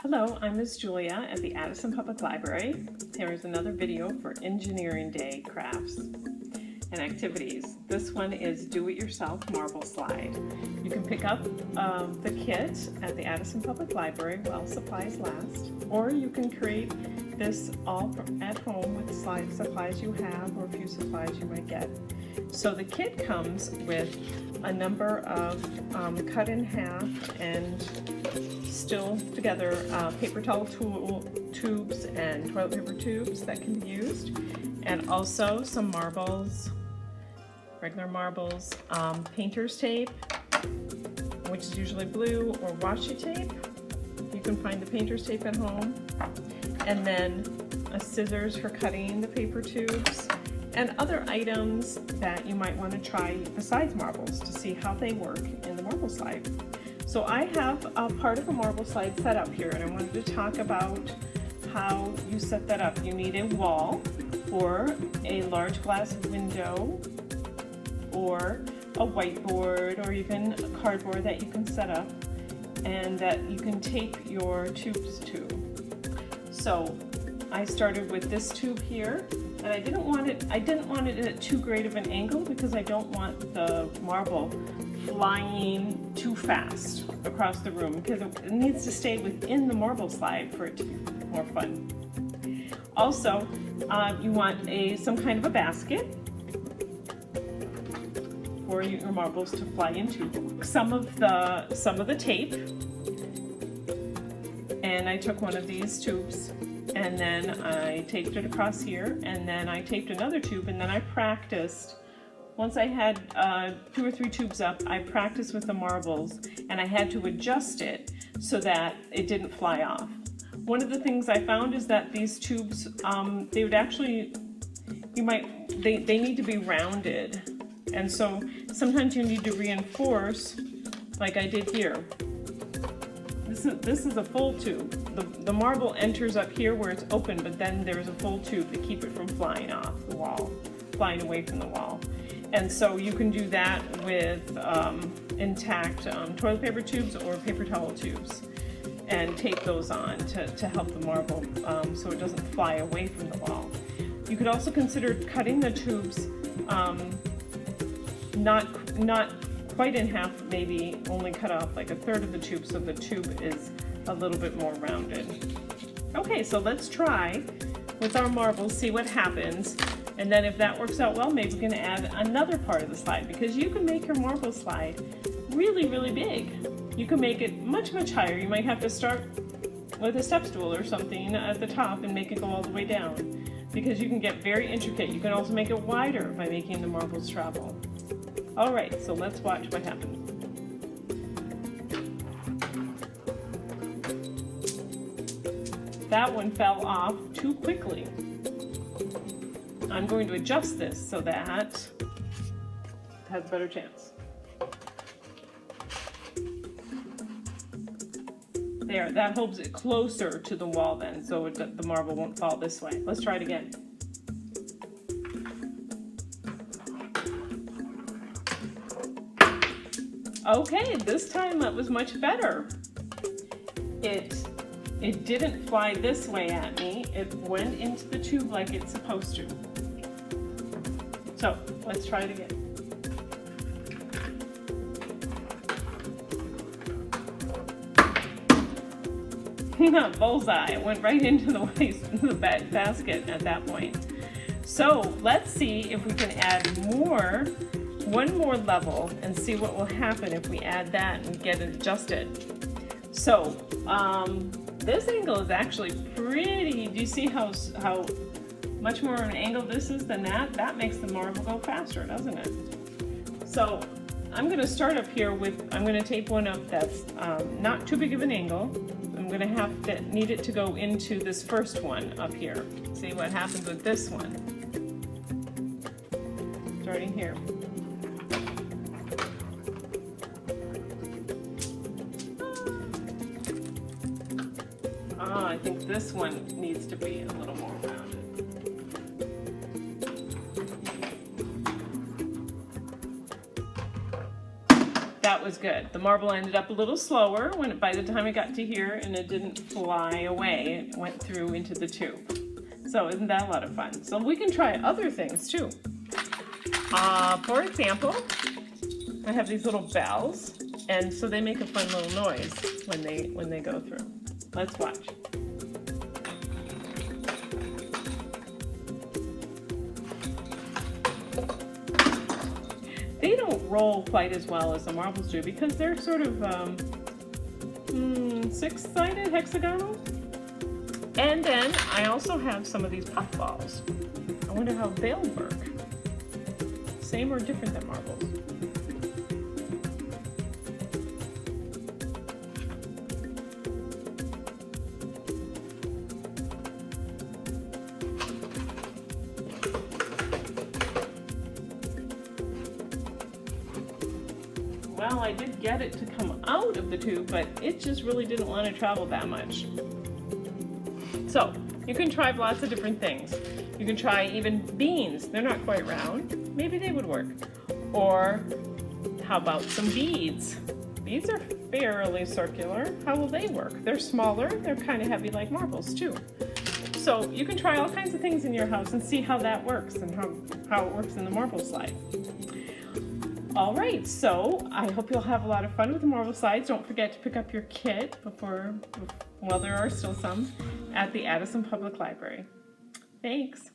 Hello, I'm Ms. Julia at the Addison Public Library. Here is another video for Engineering Day crafts and activities. This one is do-it-yourself marble slide. You can pick up the kit at the Addison Public Library while supplies last, or you can create this all at home with slide supplies you have or a few supplies you might get. So the kit comes with a number of cut in half and still together paper towel tubes and toilet paper tubes that can be used, and also some marbles, regular marbles, painter's tape, which is usually blue, or washi tape. You can find the painter's tape at home, and then scissors for cutting the paper tubes, and other items that you might want to try besides marbles to see how they work in the marble slide. So I have a part of a marble slide set up here, and I wanted to talk about how you set that up. You need a wall or a large glass window or a whiteboard or even a cardboard that you can set up and that you can tape your tubes to. So I started with this tube here, and I didn't want it at too great of an angle because I don't want the marble flying too fast across the room, because it needs to stay within the marble slide for it to be more fun. Also, you want some kind of a basket for your marbles to fly into. Some of the tape, and I took one of these tubes and then I taped it across here, and then I taped another tube, and then I practiced. Once I had 2 or 3 tubes up, I practiced with the marbles, and I had to adjust it so that it didn't fly off. One of the things I found is that these tubes, they would actually, they need to be rounded, and so sometimes you need to reinforce, like I did here. This is a full tube. The marble enters up here where it's open, but then there's a full tube to keep it from flying off the wall, flying away from the wall. And so you can do that with intact toilet paper tubes or paper towel tubes, and tape those on to help the marble so it doesn't fly away from the wall. You could also consider cutting the tubes not quite in half, maybe only cut off like a third of the tube so the tube is a little bit more rounded. Okay, so let's try with our marbles, see what happens. And then if that works out well, maybe we can add another part of the slide, because you can make your marble slide really, really big. You can make it much, much higher. You might have to start with a step stool or something at the top and make it go all the way down, because you can get very intricate. You can also make it wider by making the marbles travel. All right, so let's watch what happens. That one fell off too quickly. I'm going to adjust this so that it has a better chance. There, that holds it closer to the wall then, so the marble won't fall this way. Let's try it again. Okay, this time that was much better. It didn't fly this way at me. It went into the tube like it's supposed to. So let's try it again. Bullseye, it went right into the basket at that point. So let's see if we can add one more level and see what will happen if we add that and get it adjusted. So this angle is actually pretty. Do you see how much more of an angle this is than that? That makes the marble go faster, doesn't it? So I'm going to start up here I'm going to tape one up that's not too big of an angle. I'm going to need it to go into this first one up here. See what happens with this one. Starting here. I think this one needs to be a little more rounded. That was good. The marble ended up a little slower by the time it got to here, and it didn't fly away. It went through into the tube. So isn't that a lot of fun? So we can try other things too. For example, I have these little bells, and so they make a fun little noise when they go through. Let's watch. They don't roll quite as well as the marbles do because they're sort of six-sided, hexagonal. And then I also have some of these puff balls. I wonder how they'll work. Same or different than marbles? Well, I did get it to come out of the tube, but it just really didn't want to travel that much. So, you can try lots of different things. You can try even beans. They're not quite round. Maybe they would work. Or, how about some beads? Beads are fairly circular. How will they work? They're smaller. They're kind of heavy like marbles, too. So, you can try all kinds of things in your house and see how that works and how it works in the marble slide. All right, so I hope you'll have a lot of fun with the marble slides. Don't forget to pick up your kit well, there are still some, at the Addison Public Library. Thanks.